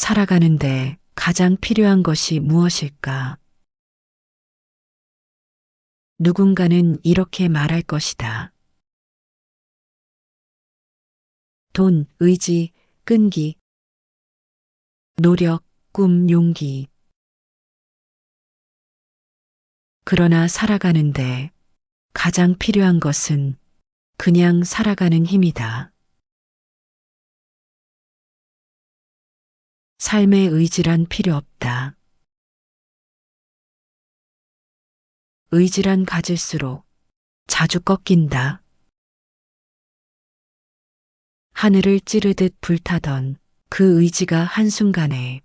살아가는데 가장 필요한 것이 무엇일까? 누군가는 이렇게 말할 것이다. 돈, 의지, 끈기, 노력, 꿈, 용기. 그러나 살아가는데 가장 필요한 것은 그냥 살아가는 힘이다. 삶의 의지란 필요 없다. 의지란 가질수록 자주 꺾인다. 하늘을 찌르듯 불타던 그 의지가 한순간에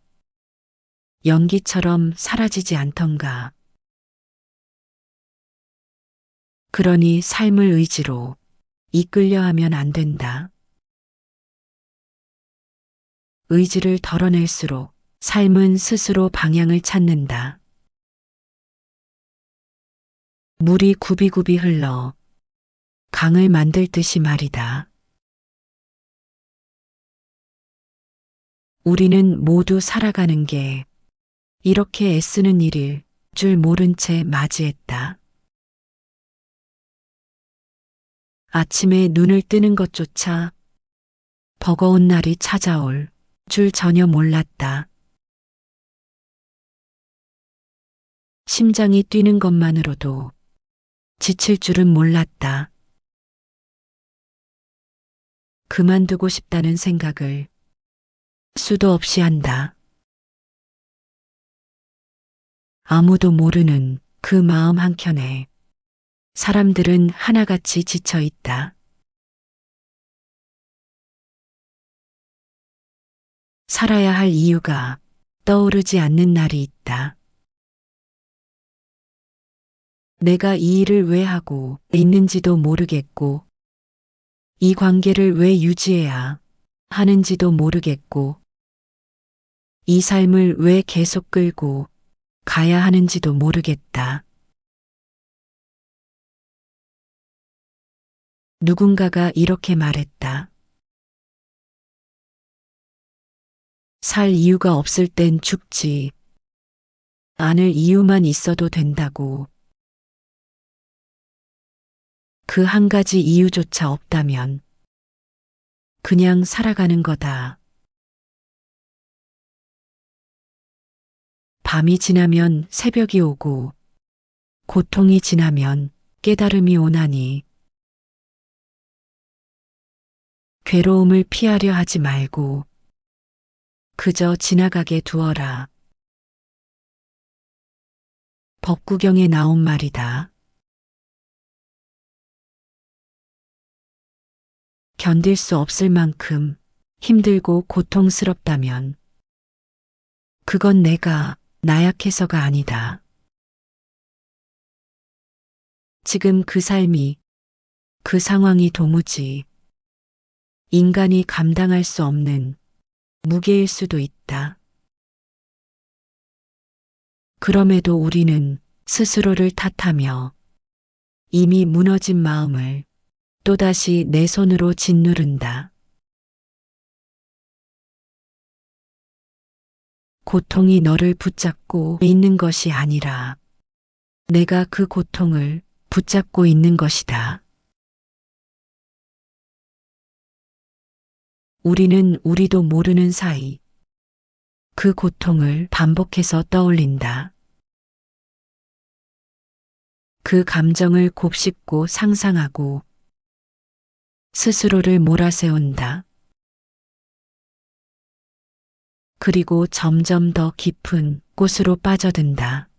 연기처럼 사라지지 않던가. 그러니 삶을 의지로 이끌려 하면 안 된다. 의지를 덜어낼수록 삶은 스스로 방향을 찾는다. 물이 굽이굽이 흘러 강을 만들듯이 말이다. 우리는 모두 살아가는 게 이렇게 애쓰는 일일 줄 모른 채 맞이했다. 아침에 눈을 뜨는 것조차 버거운 날이 찾아올 줄 전혀 몰랐다. 심장이 뛰는 것만으로도 지칠 줄은 몰랐다. 그만두고 싶다는 생각을 수도 없이 한다. 아무도 모르는 그 마음 한켠에 사람들은 하나같이 지쳐 있다. 살아야 할 이유가 떠오르지 않는 날이 있다. 내가 이 일을 왜 하고 있는지도 모르겠고, 이 관계를 왜 유지해야 하는지도 모르겠고, 이 삶을 왜 계속 끌고 가야 하는지도 모르겠다. 누군가가 이렇게 말했다. 살 이유가 없을 땐 죽지 않을 이유만 있어도 된다고. 그 한 가지 이유조차 없다면 그냥 살아가는 거다. 밤이 지나면 새벽이 오고 고통이 지나면 깨달음이 오나니 괴로움을 피하려 하지 말고 그저 지나가게 두어라. 법구경에 나온 말이다. 견딜 수 없을 만큼 힘들고 고통스럽다면 그건 내가 나약해서가 아니다. 지금 그 삶이, 그 상황이 도무지 인간이 감당할 수 없는 무게일 수도 있다. 그럼에도 우리는 스스로를 탓하며 이미 무너진 마음을 또다시 내 손으로 짓누른다. 고통이 너를 붙잡고 있는 것이 아니라 내가 그 고통을 붙잡고 있는 것이다. 우리는 우리도 모르는 사이 그 고통을 반복해서 떠올린다. 그 감정을 곱씹고 상상하고 스스로를 몰아세운다. 그리고 점점 더 깊은 곳으로 빠져든다.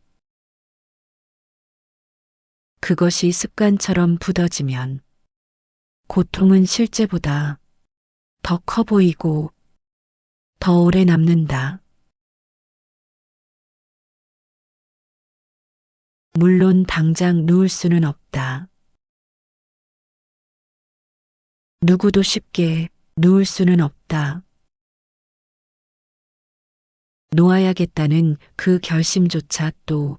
그것이 습관처럼 굳어지면 고통은 실제보다 더 커 보이고 더 오래 남는다. 물론 당장 누울 수는 없다. 누구도 쉽게 누울 수는 없다. 놓아야겠다는 그 결심조차 또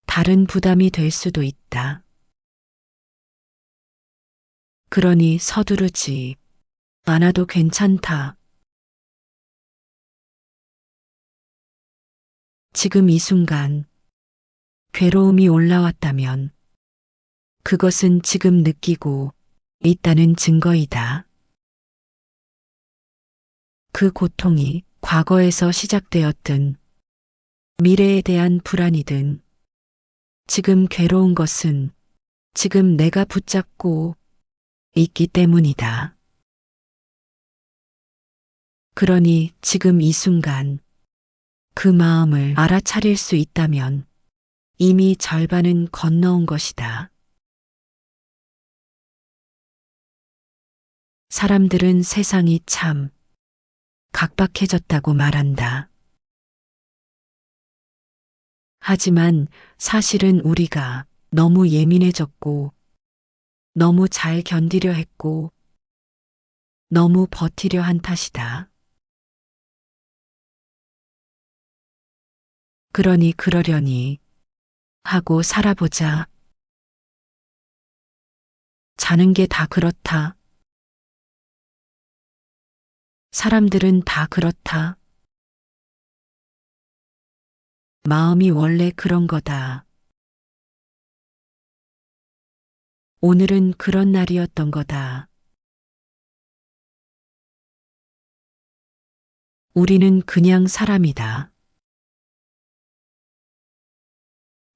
다른 부담이 될 수도 있다. 그러니 서두르지 않아도 괜찮다. 지금 이 순간 괴로움이 올라왔다면 그것은 지금 느끼고 있다는 증거이다. 그 고통이 과거에서 시작되었든 미래에 대한 불안이든 지금 괴로운 것은 지금 내가 붙잡고 있기 때문이다. 그러니 지금 이 순간 그 마음을 알아차릴 수 있다면 이미 절반은 건너온 것이다. 사람들은 세상이 참 각박해졌다고 말한다. 하지만 사실은 우리가 너무 예민해졌고, 너무 잘 견디려 했고, 너무 버티려 한 탓이다. 그러니 그러려니 하고 살아보자. 자는 게 다 그렇다. 사람들은 다 그렇다. 마음이 원래 그런 거다. 오늘은 그런 날이었던 거다. 우리는 그냥 사람이다.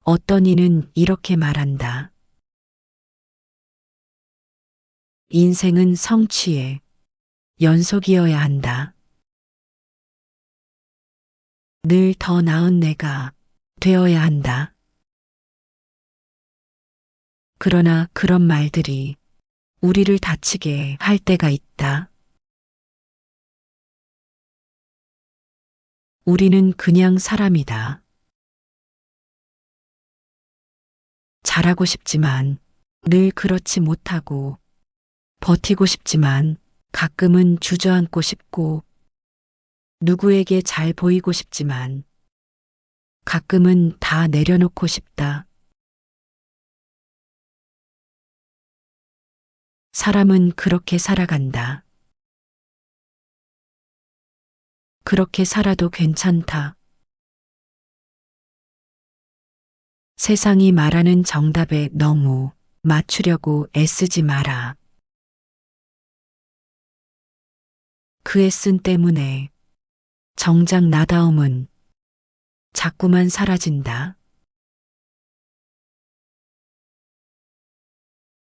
어떤 이는 이렇게 말한다. 인생은 성취의 연속이어야 한다. 늘 더 나은 내가 되어야 한다. 그러나 그런 말들이 우리를 다치게 할 때가 있다. 우리는 그냥 사람이다. 잘하고 싶지만 늘 그렇지 못하고 버티고 싶지만 가끔은 주저앉고 싶고 누구에게 잘 보이고 싶지만 가끔은 다 내려놓고 싶다. 사람은 그렇게 살아간다. 그렇게 살아도 괜찮다. 세상이 말하는 정답에 너무 맞추려고 애쓰지 마라. 그 애쓴 때문에 정작 나다움은 자꾸만 사라진다.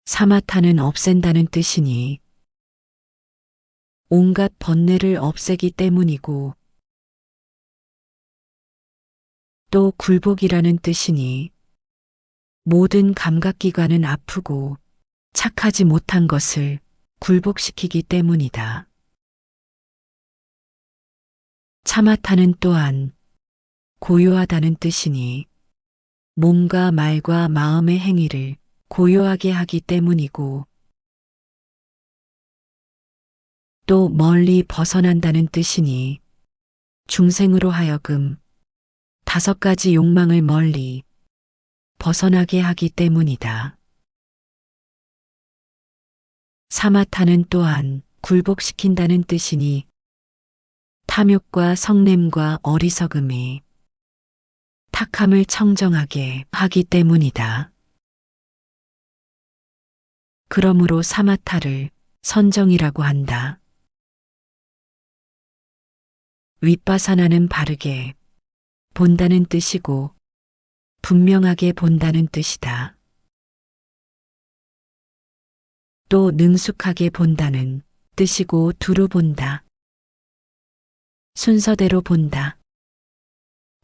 사마타는 없앤다는 뜻이니 온갖 번뇌를 없애기 때문이고 또 굴복이라는 뜻이니 모든 감각기관은 아프고 착하지 못한 것을 굴복시키기 때문이다. 차마타는 또한 고요하다는 뜻이니 몸과 말과 마음의 행위를 고요하게 하기 때문이고 또 멀리 벗어난다는 뜻이니 중생으로 하여금 5가지 욕망을 멀리 벗어나게 하기 때문이다. 사마타는 또한 굴복시킨다는 뜻이니 탐욕과 성냄과 어리석음이 탁함을 청정하게 하기 때문이다. 그러므로 사마타를 선정이라고 한다. 윗바사나는 바르게 본다는 뜻이고 분명하게 본다는 뜻이다. 또 능숙하게 본다는 뜻이고 두루 본다. 순서대로 본다.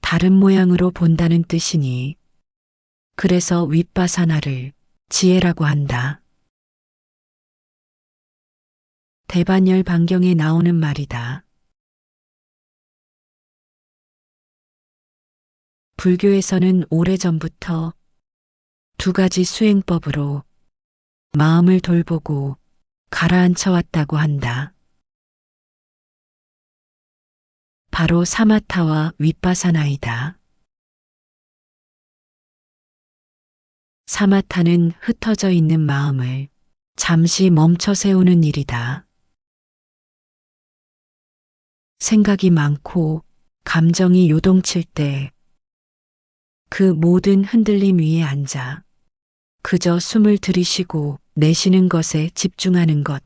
다른 모양으로 본다는 뜻이니 그래서 윗바사나를 지혜라고 한다. 대반열 반경에 나오는 말이다. 불교에서는 오래전부터 2가지 수행법으로 마음을 돌보고 가라앉혀 왔다고 한다. 바로 사마타와 윗바사나이다. 사마타는 흩어져 있는 마음을 잠시 멈춰 세우는 일이다. 생각이 많고 감정이 요동칠 때 그 모든 흔들림 위에 앉아 그저 숨을 들이쉬고 내쉬는 것에 집중하는 것.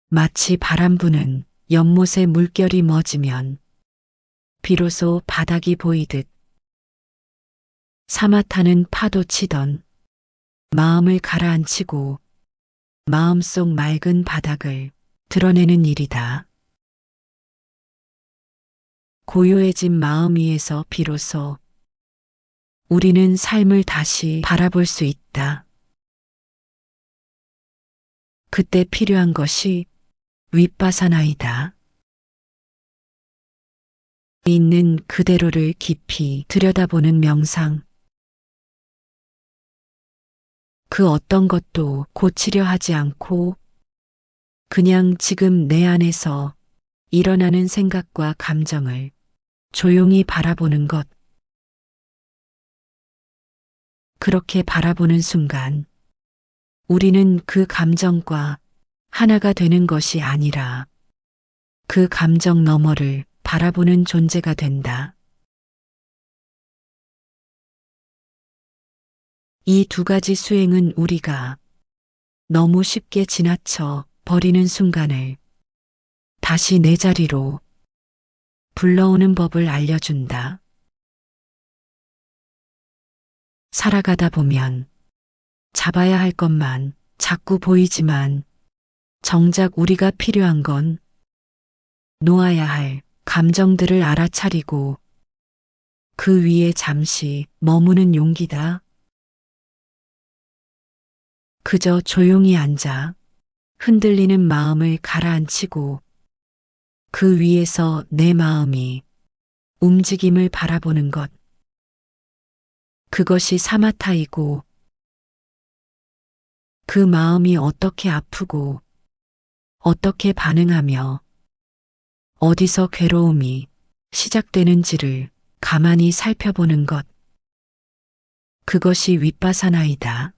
마치 바람 부는 연못에 물결이 멎으면 비로소 바닥이 보이듯 사마타는 파도 치던 마음을 가라앉히고 마음속 맑은 바닥을 드러내는 일이다. 고요해진 마음 위에서 비로소 우리는 삶을 다시 바라볼 수 있다. 그때 필요한 것이 윗바사나이다. 있는 그대로를 깊이 들여다보는 명상. 그 어떤 것도 고치려 하지 않고 그냥 지금 내 안에서 일어나는 생각과 감정을 조용히 바라보는 것. 그렇게 바라보는 순간 우리는 그 감정과 하나가 되는 것이 아니라 그 감정 너머를 바라보는 존재가 된다. 이 두 가지 수행은 우리가 너무 쉽게 지나쳐 버리는 순간을 다시 내 자리로 불러오는 법을 알려준다. 살아가다 보면 잡아야 할 것만 자꾸 보이지만 정작 우리가 필요한 건 놓아야 할 감정들을 알아차리고 그 위에 잠시 머무는 용기다. 그저 조용히 앉아 흔들리는 마음을 가라앉히고 그 위에서 내 마음이 움직임을 바라보는 것. 그것이 사마타이고 그 마음이 어떻게 아프고 어떻게 반응하며 어디서 괴로움이 시작되는지를 가만히 살펴보는 것. 그것이 윗바사나이다.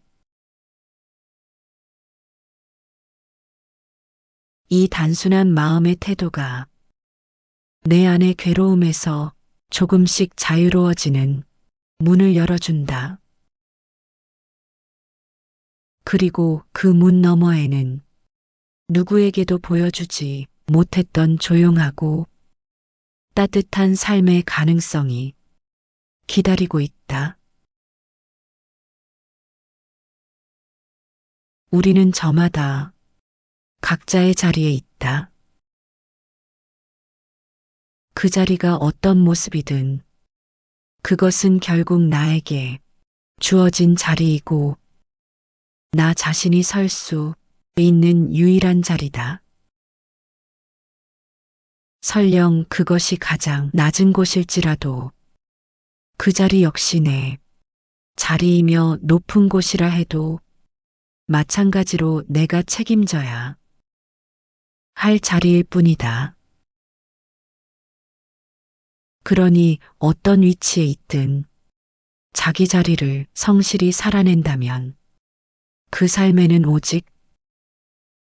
이 단순한 마음의 태도가 내 안의 괴로움에서 조금씩 자유로워지는 문을 열어준다. 그리고 그 문 너머에는 누구에게도 보여주지 못했던 조용하고 따뜻한 삶의 가능성이 기다리고 있다. 우리는 저마다 각자의 자리에 있다. 그 자리가 어떤 모습이든 그것은 결국 나에게 주어진 자리이고 나 자신이 설 수 있는 유일한 자리다. 설령 그것이 가장 낮은 곳일지라도 그 자리 역시 내 자리이며 높은 곳이라 해도 마찬가지로 내가 책임져야 할 자리일 뿐이다. 그러니 어떤 위치에 있든 자기 자리를 성실히 살아낸다면 그 삶에는 오직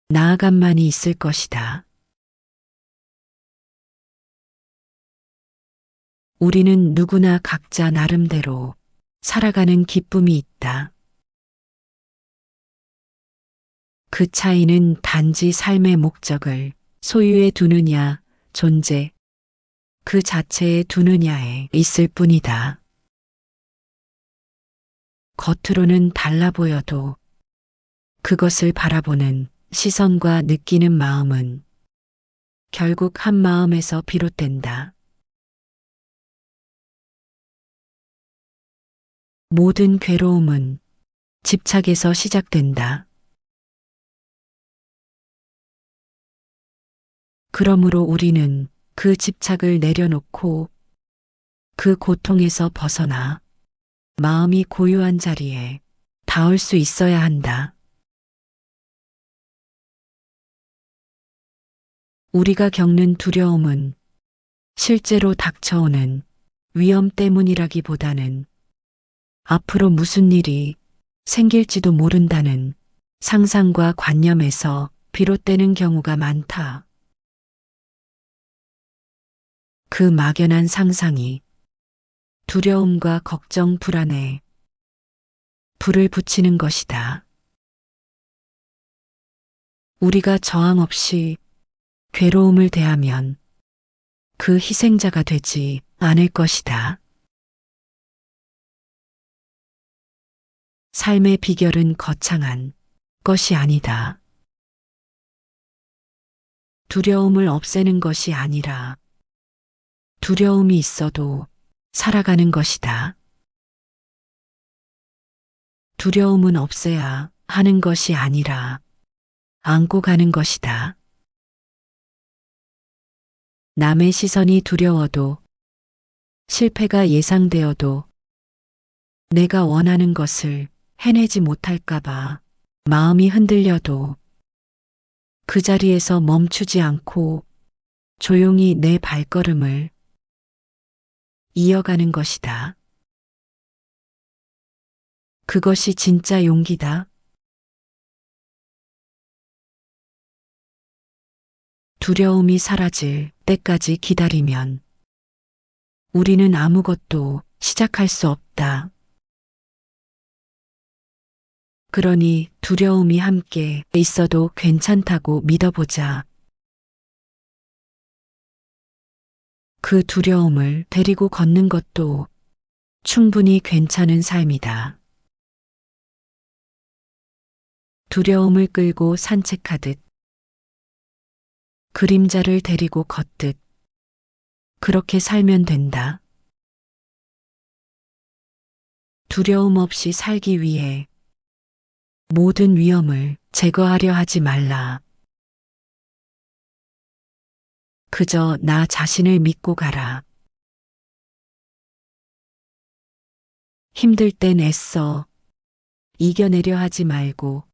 나아감만이 있을 것이다. 우리는 누구나 각자 나름대로 살아가는 기쁨이 있다. 그 차이는 단지 삶의 목적을 소유에 두느냐, 존재 그 자체에 두느냐에 있을 뿐이다. 겉으로는 달라 보여도 그것을 바라보는 시선과 느끼는 마음은 결국 한 마음에서 비롯된다. 모든 괴로움은 집착에서 시작된다. 그러므로 우리는 그 집착을 내려놓고 그 고통에서 벗어나 마음이 고요한 자리에 닿을 수 있어야 한다. 우리가 겪는 두려움은 실제로 닥쳐오는 위험 때문이라기보다는 앞으로 무슨 일이 생길지도 모른다는 상상과 관념에서 비롯되는 경우가 많다. 그 막연한 상상이 두려움과 걱정, 불안에 불을 붙이는 것이다. 우리가 저항 없이 괴로움을 대하면 그 희생자가 되지 않을 것이다. 삶의 비결은 거창한 것이 아니다. 두려움을 없애는 것이 아니라 두려움이 있어도 살아가는 것이다. 두려움은 없애야 하는 것이 아니라 안고 가는 것이다. 남의 시선이 두려워도 실패가 예상되어도 내가 원하는 것을 해내지 못할까봐 마음이 흔들려도 그 자리에서 멈추지 않고 조용히 내 발걸음을 이어가는 것이다. 그것이 진짜 용기다. 두려움이 사라질 때까지 기다리면 우리는 아무것도 시작할 수 없다. 그러니 두려움이 함께 있어도 괜찮다고 믿어보자. 그 두려움을 데리고 걷는 것도 충분히 괜찮은 삶이다. 두려움을 끌고 산책하듯 그림자를 데리고 걷듯 그렇게 살면 된다. 두려움 없이 살기 위해 모든 위험을 제거하려 하지 말라. 그저 나 자신을 믿고 가라. 힘들 땐 애써 이겨내려 하지 말고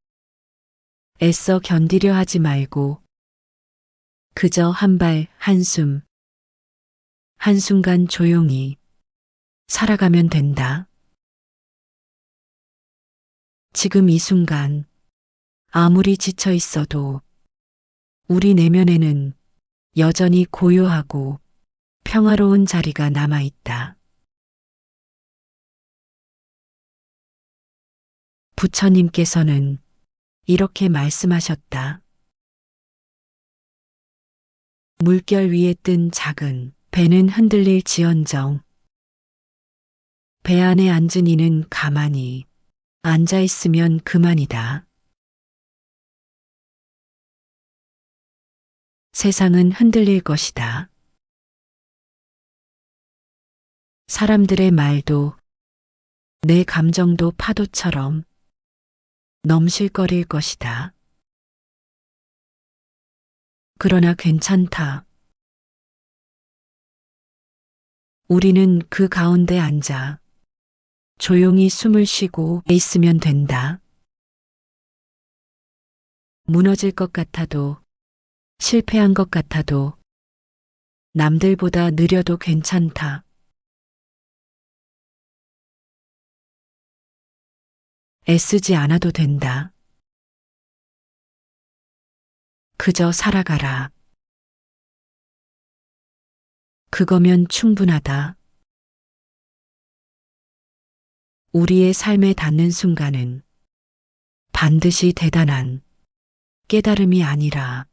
애써 견디려 하지 말고 그저 한 발 한숨 한순간 조용히 살아가면 된다. 지금 이 순간 아무리 지쳐 있어도 우리 내면에는 여전히 고요하고 평화로운 자리가 남아 있다. 부처님께서는 이렇게 말씀하셨다. 물결 위에 뜬 작은 배는 흔들릴지언정 배 안에 앉은 이는 가만히 앉아 있으면 그만이다. 세상은 흔들릴 것이다. 사람들의 말도 내 감정도 파도처럼 넘실거릴 것이다. 그러나 괜찮다. 우리는 그 가운데 앉아 조용히 숨을 쉬고 있으면 된다. 무너질 것 같아도 실패한 것 같아도 남들보다 느려도 괜찮다. 애쓰지 않아도 된다. 그저 살아가라. 그거면 충분하다. 우리의 삶에 닿는 순간은 반드시 대단한 깨달음이 아니라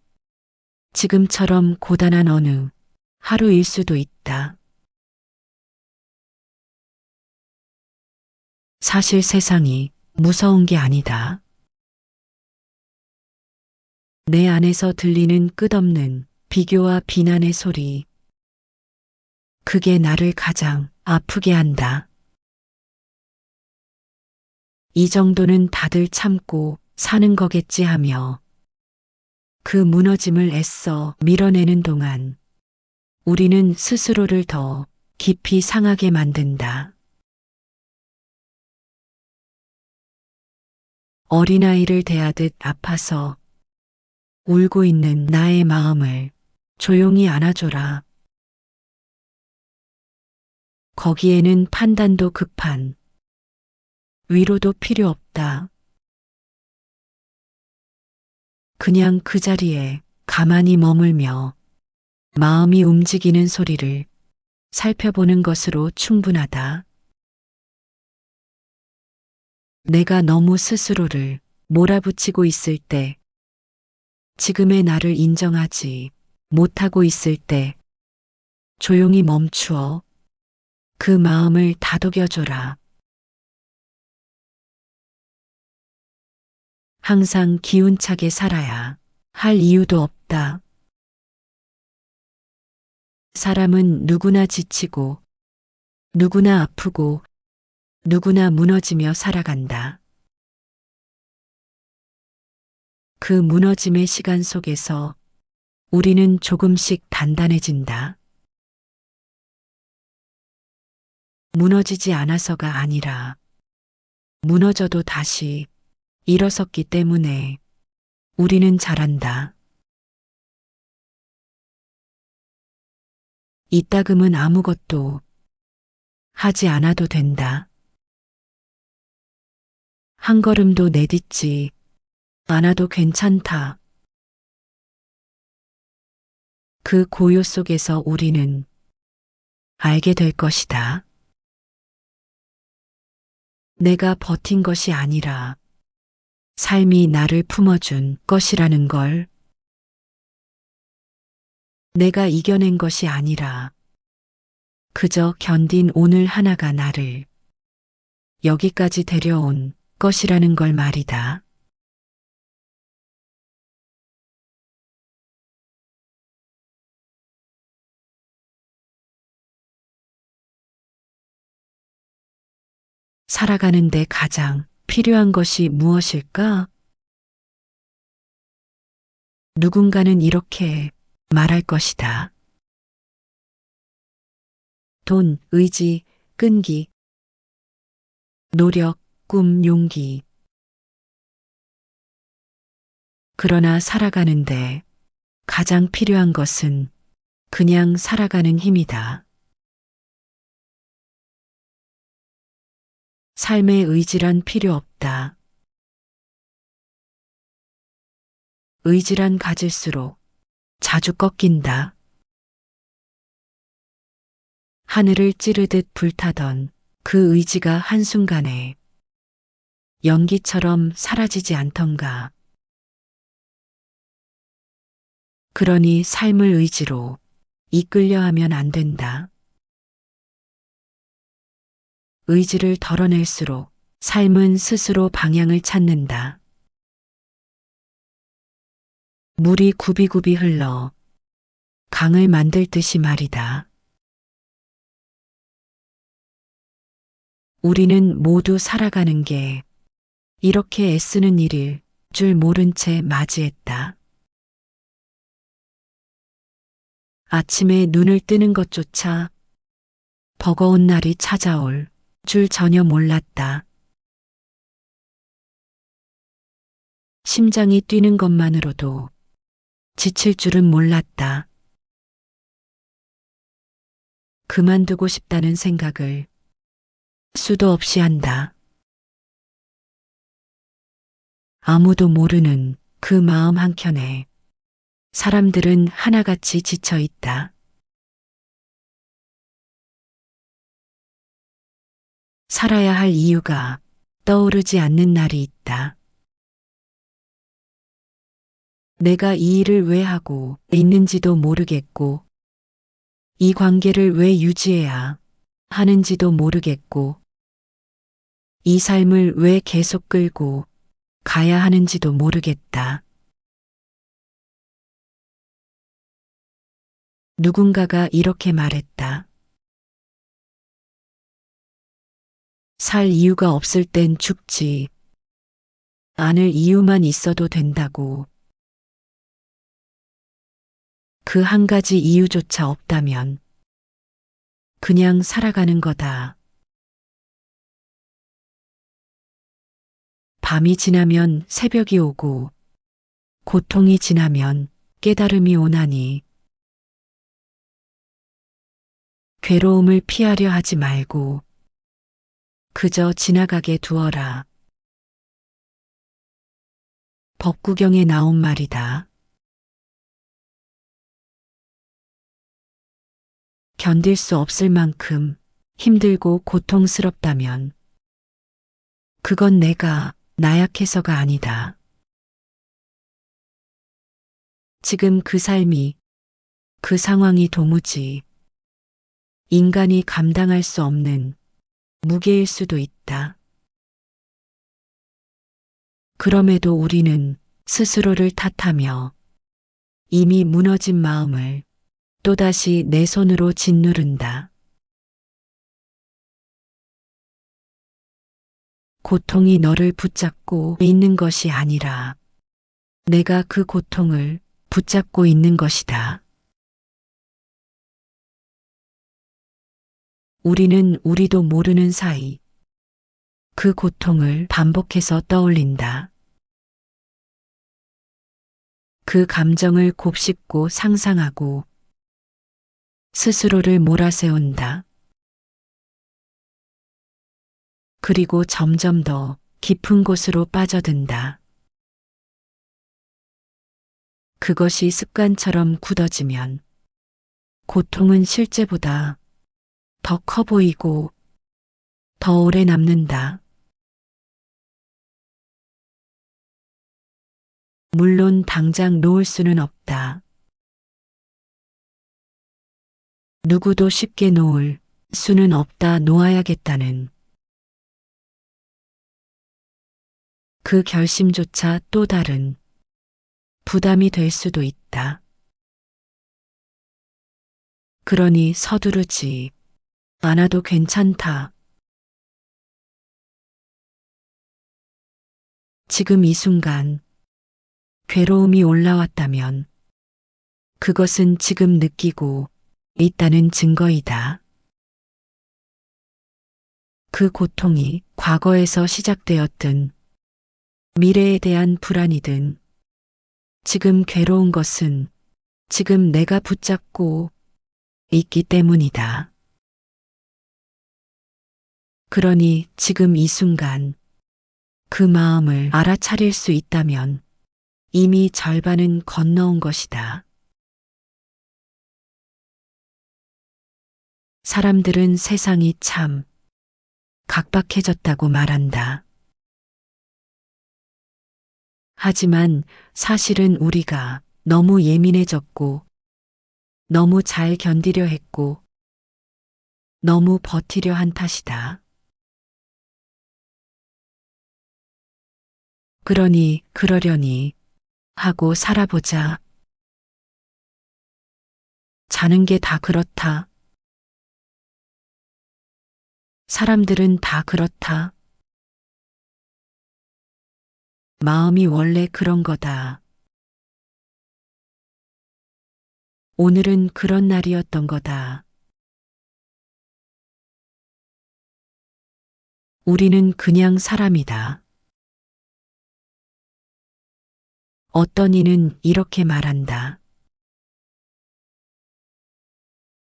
지금처럼 고단한 어느 하루일 수도 있다. 사실 세상이 무서운 게 아니다. 내 안에서 들리는 끝없는 비교와 비난의 소리. 그게 나를 가장 아프게 한다. 이 정도는 다들 참고 사는 거겠지 하며 그 무너짐을 애써 밀어내는 동안 우리는 스스로를 더 깊이 상하게 만든다. 어린아이를 대하듯 아파서 울고 있는 나의 마음을 조용히 안아줘라. 거기에는 판단도 급한 위로도 필요 없다. 그냥 그 자리에 가만히 머물며 마음이 움직이는 소리를 살펴보는 것으로 충분하다. 내가 너무 스스로를 몰아붙이고 있을 때, 지금의 나를 인정하지 못하고 있을 때, 조용히 멈추어 그 마음을 다독여줘라. 항상 기운차게 살아야 할 이유도 없다. 사람은 누구나 지치고, 누구나 아프고, 누구나 무너지며 살아간다. 그 무너짐의 시간 속에서 우리는 조금씩 단단해진다. 무너지지 않아서가 아니라 무너져도 다시 일어섰기 때문에 우리는 자란다. 이따금은 아무것도 하지 않아도 된다. 한 걸음도 내딛지 않아도 괜찮다. 그 고요 속에서 우리는 알게 될 것이다. 내가 버틴 것이 아니라 삶이 나를 품어준 것이라는 걸. 내가 이겨낸 것이 아니라 그저 견딘 오늘 하나가 나를 여기까지 데려온 것이라는 걸 말이다. 살아가는데 가장 필요한 것이 무엇일까? 누군가는 이렇게 말할 것이다. 돈, 의지, 끈기, 노력, 꿈, 용기. 그러나 살아가는데 가장 필요한 것은 그냥 살아가는 힘이다. 삶의 의지란 필요 없다. 의지란 가질수록 자주 꺾인다. 하늘을 찌르듯 불타던 그 의지가 한순간에 연기처럼 사라지지 않던가. 그러니 삶을 의지로 이끌려 하면 안 된다. 의지를 덜어낼수록 삶은 스스로 방향을 찾는다. 물이 굽이굽이 흘러 강을 만들 듯이 말이다. 우리는 모두 살아가는 게 이렇게 애쓰는 일일 줄 모른 채 맞이했다. 아침에 눈을 뜨는 것조차 버거운 날이 찾아올 줄 전혀 몰랐다. 심장이 뛰는 것만으로도 지칠 줄은 몰랐다. 그만두고 싶다는 생각을 수도 없이 한다. 아무도 모르는 그 마음 한켠에 사람들은 하나같이 지쳐 있다. 살아야 할 이유가 떠오르지 않는 날이 있다. 내가 이 일을 왜 하고 있는지도 모르겠고, 이 관계를 왜 유지해야 하는지도 모르겠고, 이 삶을 왜 계속 끌고 가야 하는지도 모르겠다. 누군가가 이렇게 말했다. 살 이유가 없을 땐 죽지 않을 이유만 있어도 된다고. 그 한 가지 이유조차 없다면 그냥 살아가는 거다. 밤이 지나면 새벽이 오고 고통이 지나면 깨달음이 오나니 괴로움을 피하려 하지 말고 그저 지나가게 두어라. 법구경에 나온 말이다. 견딜 수 없을 만큼 힘들고 고통스럽다면 그건 내가 나약해서가 아니다. 지금 그 삶이, 그 상황이 도무지 인간이 감당할 수 없는 무게일 수도 있다. 그럼에도 우리는 스스로를 탓하며 이미 무너진 마음을 또다시 내 손으로 짓누른다. 고통이 너를 붙잡고 있는 것이 아니라 내가 그 고통을 붙잡고 있는 것이다. 우리는 우리도 모르는 사이 그 고통을 반복해서 떠올린다. 그 감정을 곱씹고 상상하고 스스로를 몰아세운다. 그리고 점점 더 깊은 곳으로 빠져든다. 그것이 습관처럼 굳어지면 고통은 실제보다 더 커 보이고 더 오래 남는다. 물론 당장 놓을 수는 없다. 누구도 쉽게 놓을 수는 없다. 놓아야겠다는 그 결심조차 또 다른 부담이 될 수도 있다. 그러니 서두르지 않아도 괜찮다. 지금 이 순간 괴로움이 올라왔다면 그것은 지금 느끼고 있다는 증거이다. 그 고통이 과거에서 시작되었든 미래에 대한 불안이든 지금 괴로운 것은 지금 내가 붙잡고 있기 때문이다. 그러니 지금 이 순간 그 마음을 알아차릴 수 있다면 이미 절반은 건너온 것이다. 사람들은 세상이 참 각박해졌다고 말한다. 하지만 사실은 우리가 너무 예민해졌고 너무 잘 견디려 했고 너무 버티려 한 탓이다. 그러니 그러려니 하고 살아보자. 자는 게 다 그렇다. 사람들은 다 그렇다. 마음이 원래 그런 거다. 오늘은 그런 날이었던 거다. 우리는 그냥 사람이다. 어떤 이는 이렇게 말한다.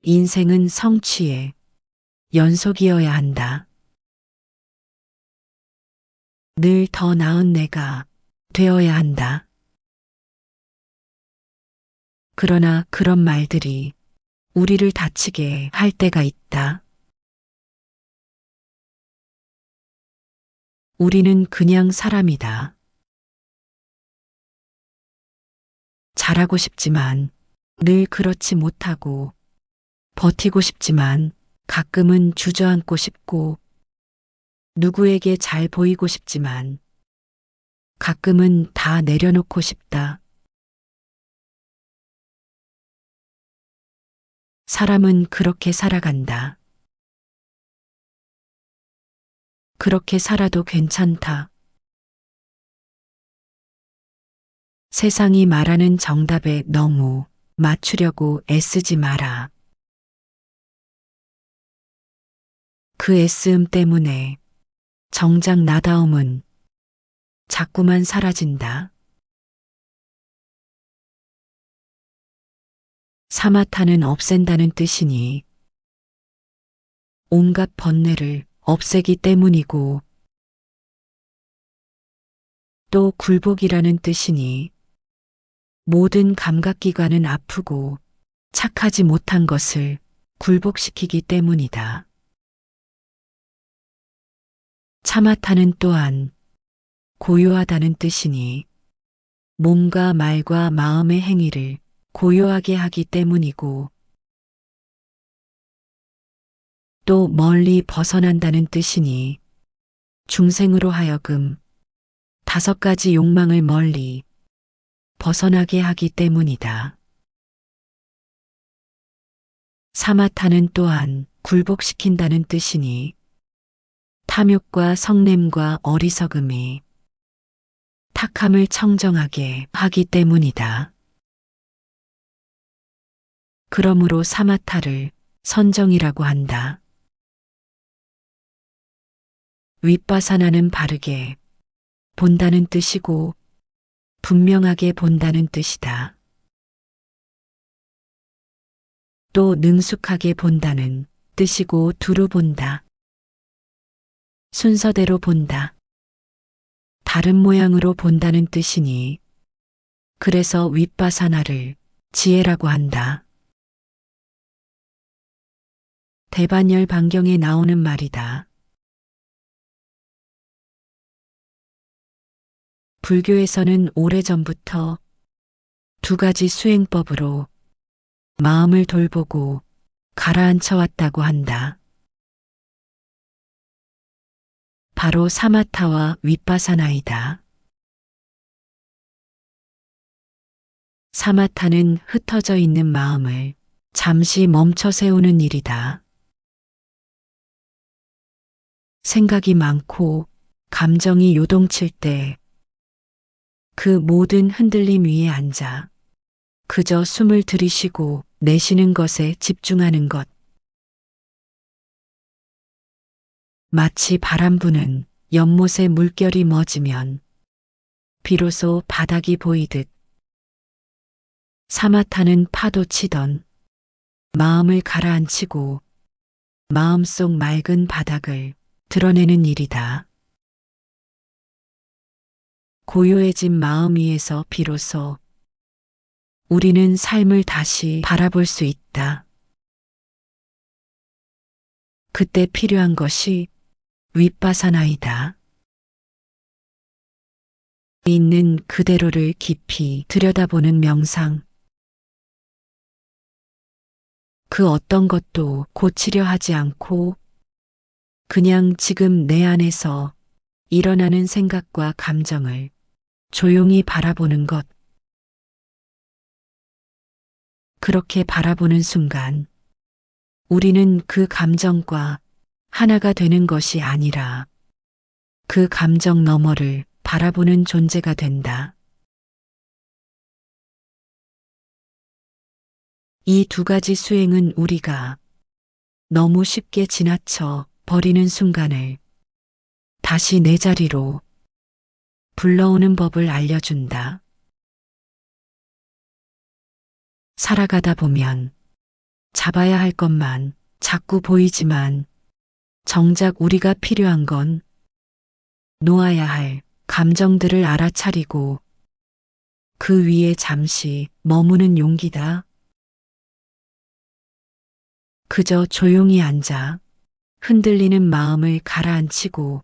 인생은 성취의 연속이어야 한다. 늘 더 나은 내가 되어야 한다. 그러나 그런 말들이 우리를 다치게 할 때가 있다. 우리는 그냥 사람이다. 잘하고 싶지만 늘 그렇지 못하고 버티고 싶지만 가끔은 주저앉고 싶고 누구에게 잘 보이고 싶지만 가끔은 다 내려놓고 싶다. 사람은 그렇게 살아간다. 그렇게 살아도 괜찮다. 세상이 말하는 정답에 너무 맞추려고 애쓰지 마라. 그 애쓰음 때문에 정작 나다움은 자꾸만 사라진다. 사마타는 없앤다는 뜻이니 온갖 번뇌를 없애기 때문이고 또 굴복이라는 뜻이니 모든 감각기관은 아프고 착하지 못한 것을 굴복시키기 때문이다. 차마타는 또한 고요하다는 뜻이니 몸과 말과 마음의 행위를 고요하게 하기 때문이고 또 멀리 벗어난다는 뜻이니 중생으로 하여금 5가지 욕망을 멀리 벗어나게 하기 때문이다. 사마타는 또한 굴복시킨다는 뜻이니 탐욕과 성냄과 어리석음이 탁함을 청정하게 하기 때문이다. 그러므로 사마타를 선정이라고 한다. 윗바사나는 바르게 본다는 뜻이고 분명하게 본다는 뜻이다. 또 능숙하게 본다는 뜻이고 두루 본다. 순서대로 본다. 다른 모양으로 본다는 뜻이니 그래서 윗바사나를 지혜라고 한다. 대반열 반경에 나오는 말이다. 불교에서는 오래전부터 2가지 수행법으로 마음을 돌보고 가라앉혀 왔다고 한다. 바로 사마타와 윗바사나이다. 사마타는 흩어져 있는 마음을 잠시 멈춰 세우는 일이다. 생각이 많고 감정이 요동칠 때 그 모든 흔들림 위에 앉아 그저 숨을 들이쉬고 내쉬는 것에 집중하는 것. 마치 바람 부는 연못에 물결이 멎으면 비로소 바닥이 보이듯 사마타는 파도 치던 마음을 가라앉히고 마음속 맑은 바닥을 드러내는 일이다. 고요해진 마음 위에서 비로소 우리는 삶을 다시 바라볼 수 있다. 그때 필요한 것이 윗바사나이다. 있는 그대로를 깊이 들여다보는 명상. 그 어떤 것도 고치려 하지 않고 그냥 지금 내 안에서 일어나는 생각과 감정을 조용히 바라보는 것. 그렇게 바라보는 순간 우리는 그 감정과 하나가 되는 것이 아니라 그 감정 너머를 바라보는 존재가 된다. 이 2가지 수행은 우리가 너무 쉽게 지나쳐 버리는 순간을 다시 내 자리로 불러오는 법을 알려준다. 살아가다 보면 잡아야 할 것만 자꾸 보이지만 정작 우리가 필요한 건 놓아야 할 감정들을 알아차리고 그 위에 잠시 머무는 용기다. 그저 조용히 앉아 흔들리는 마음을 가라앉히고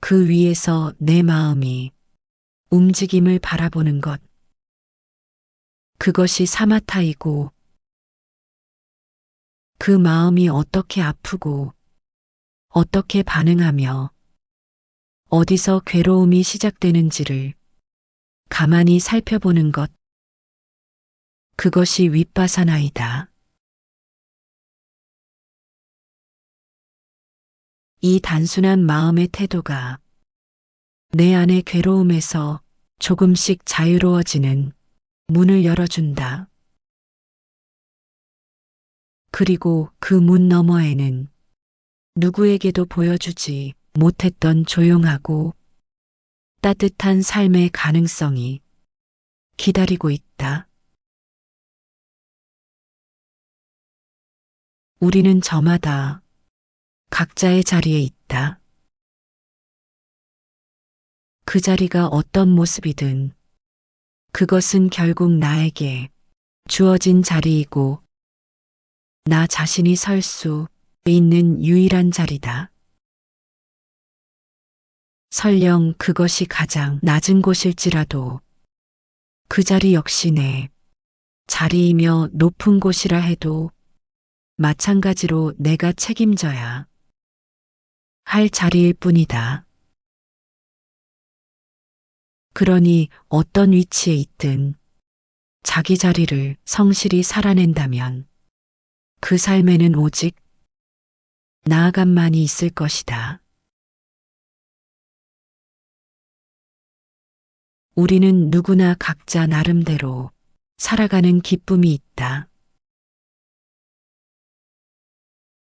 그 위에서 내 마음이 움직임을 바라보는 것. 그것이 사마타이고 그 마음이 어떻게 아프고 어떻게 반응하며 어디서 괴로움이 시작되는지를 가만히 살펴보는 것. 그것이 윗바사나이다. 이 단순한 마음의 태도가 내 안의 괴로움에서 조금씩 자유로워지는 문을 열어준다. 그리고 그 문 너머에는 누구에게도 보여주지 못했던 조용하고 따뜻한 삶의 가능성이 기다리고 있다. 우리는 저마다 각자의 자리에 있다. 그 자리가 어떤 모습이든 그것은 결국 나에게 주어진 자리이고 나 자신이 설 수 있는 유일한 자리다. 설령 그것이 가장 낮은 곳일지라도 그 자리 역시 내 자리이며 높은 곳이라 해도 마찬가지로 내가 책임져야 할 자리일 뿐이다. 그러니 어떤 위치에 있든 자기 자리를 성실히 살아낸다면 그 삶에는 오직 나아감만이 있을 것이다. 우리는 누구나 각자 나름대로 살아가는 기쁨이 있다.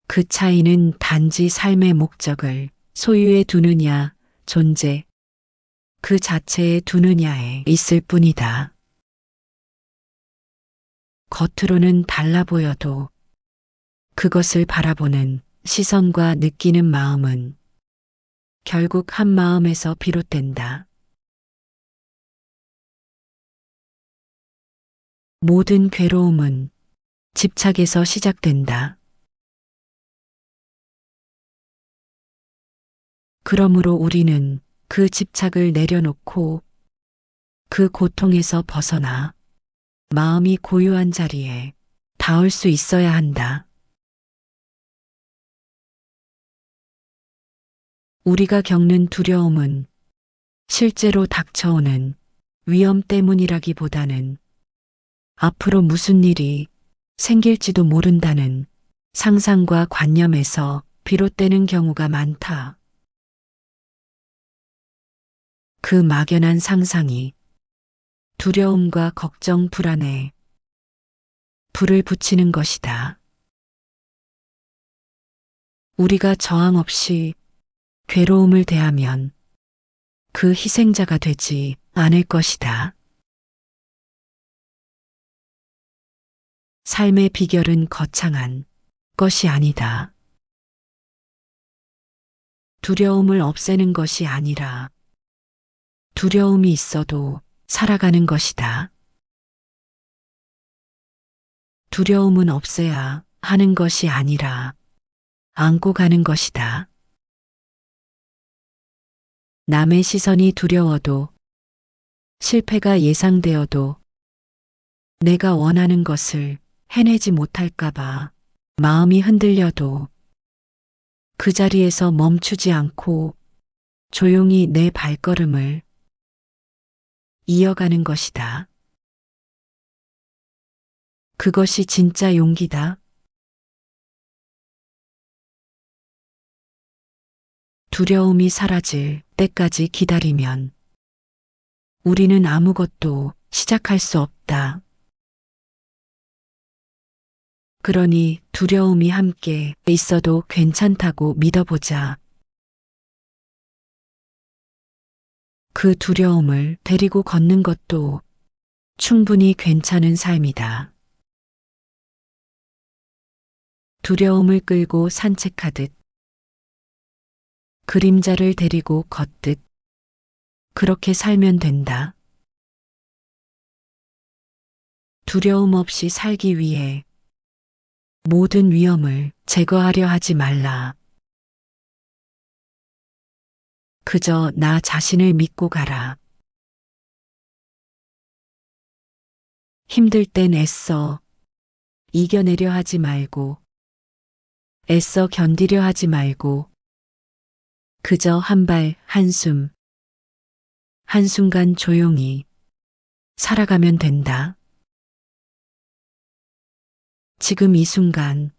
그 차이는 단지 삶의 목적을 소유에 두느냐, 존재, 그 자체에 두느냐에 있을 뿐이다. 겉으로는 달라 보여도 그것을 바라보는 시선과 느끼는 마음은 결국 한 마음에서 비롯된다. 모든 괴로움은 집착에서 시작된다. 그러므로 우리는 그 집착을 내려놓고 그 고통에서 벗어나 마음이 고요한 자리에 닿을 수 있어야 한다. 우리가 겪는 두려움은 실제로 닥쳐오는 위험 때문이라기보다는 앞으로 무슨 일이 생길지도 모른다는 상상과 관념에서 비롯되는 경우가 많다. 그 막연한 상상이 두려움과 걱정, 불안에 불을 붙이는 것이다. 우리가 저항 없이 괴로움을 대하면 그 희생자가 되지 않을 것이다. 삶의 비결은 거창한 것이 아니다. 두려움을 없애는 것이 아니라 두려움이 있어도 살아가는 것이다. 두려움은 없애야 하는 것이 아니라 안고 가는 것이다. 남의 시선이 두려워도 실패가 예상되어도 내가 원하는 것을 해내지 못할까봐 마음이 흔들려도 그 자리에서 멈추지 않고 조용히 내 발걸음을 이어가는 것이다. 그것이 진짜 용기다. 두려움이 사라질 때까지 기다리면 우리는 아무것도 시작할 수 없다. 그러니 두려움이 함께 있어도 괜찮다고 믿어보자. 그 두려움을 데리고 걷는 것도 충분히 괜찮은 삶이다. 두려움을 끌고 산책하듯 그림자를 데리고 걷듯 그렇게 살면 된다. 두려움 없이 살기 위해 모든 위험을 제거하려 하지 말라. 그저 나 자신을 믿고 가라. 힘들 땐 애써 이겨내려 하지 말고 애써 견디려 하지 말고 그저 한 발 한숨 한순간 조용히 살아가면 된다. 지금 이 순간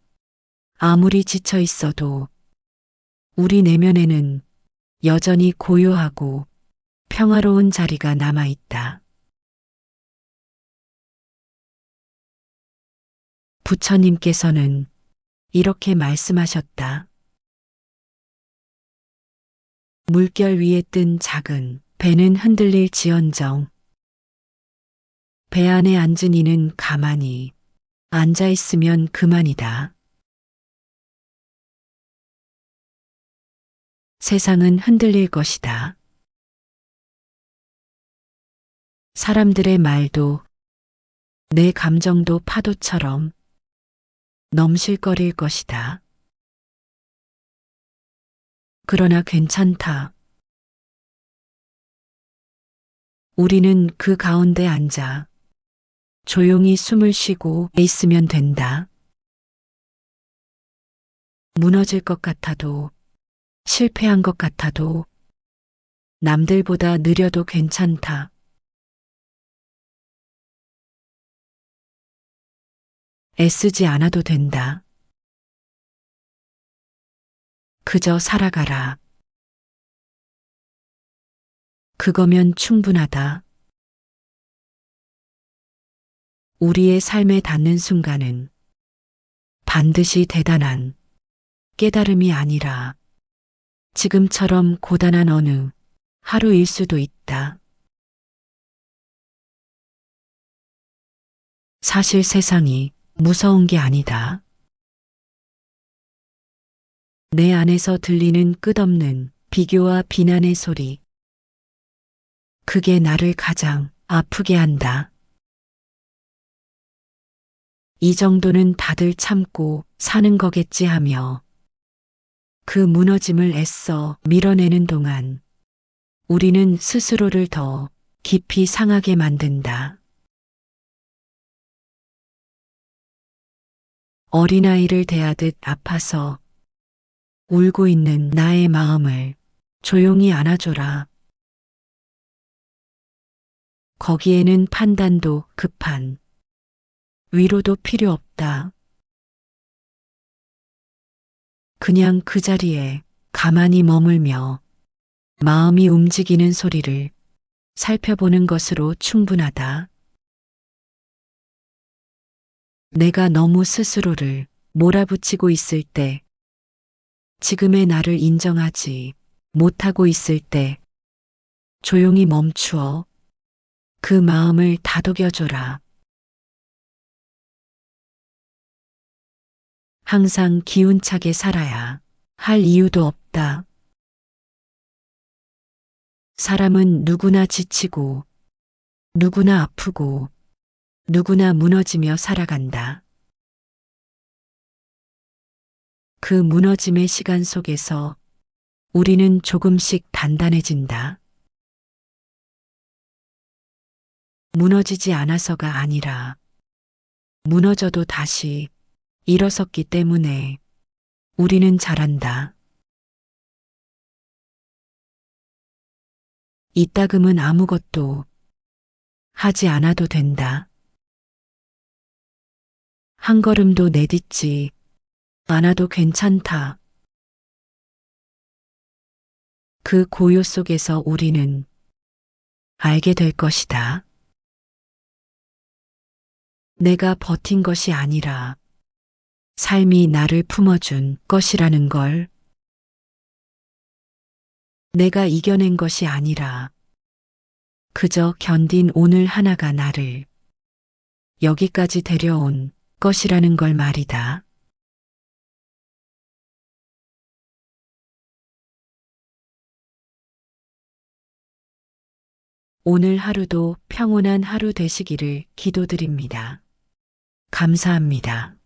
아무리 지쳐 있어도 우리 내면에는 여전히 고요하고 평화로운 자리가 남아 있다. 부처님께서는 이렇게 말씀하셨다. 물결 위에 뜬 작은 배는 흔들릴지언정 배 안에 앉은 이는 가만히 앉아 있으면 그만이다. 세상은 흔들릴 것이다. 사람들의 말도 내 감정도 파도처럼 넘실거릴 것이다. 그러나 괜찮다. 우리는 그 가운데 앉아 조용히 숨을 쉬고 있으면 된다. 무너질 것 같아도, 실패한 것 같아도, 남들보다 느려도 괜찮다. 애쓰지 않아도 된다. 그저 살아가라. 그거면 충분하다. 우리의 삶에 닿는 순간은 반드시 대단한 깨달음이 아니라 지금처럼 고단한 어느 하루일 수도 있다. 사실 세상이 무서운 게 아니다. 내 안에서 들리는 끝없는 비교와 비난의 소리. 그게 나를 가장 아프게 한다. 이 정도는 다들 참고 사는 거겠지 하며 그 무너짐을 애써 밀어내는 동안 우리는 스스로를 더 깊이 상하게 만든다. 어린아이를 대하듯 아파서 울고 있는 나의 마음을 조용히 안아줘라. 거기에는 판단도 급한 위로도 필요 없다. 그냥 그 자리에 가만히 머물며 마음이 움직이는 소리를 살펴보는 것으로 충분하다. 내가 너무 스스로를 몰아붙이고 있을 때, 지금의 나를 인정하지 못하고 있을 때, 조용히 멈추어 그 마음을 다독여줘라. 항상 기운차게 살아야 할 이유도 없다. 사람은 누구나 지치고, 누구나 아프고, 누구나 무너지며 살아간다. 그 무너짐의 시간 속에서 우리는 조금씩 단단해진다. 무너지지 않아서가 아니라 무너져도 다시 일어섰기 때문에 우리는 잘한다. 이따금은 아무것도 하지 않아도 된다. 한 걸음도 내딛지 않아도 괜찮다. 그 고요 속에서 우리는 알게 될 것이다. 내가 버틴 것이 아니라 삶이 나를 품어준 것이라는 걸. 내가 이겨낸 것이 아니라 그저 견딘 오늘 하나가 나를 여기까지 데려온 것이라는 걸 말이다. 오늘 하루도 평온한 하루 되시기를 기도드립니다. 감사합니다.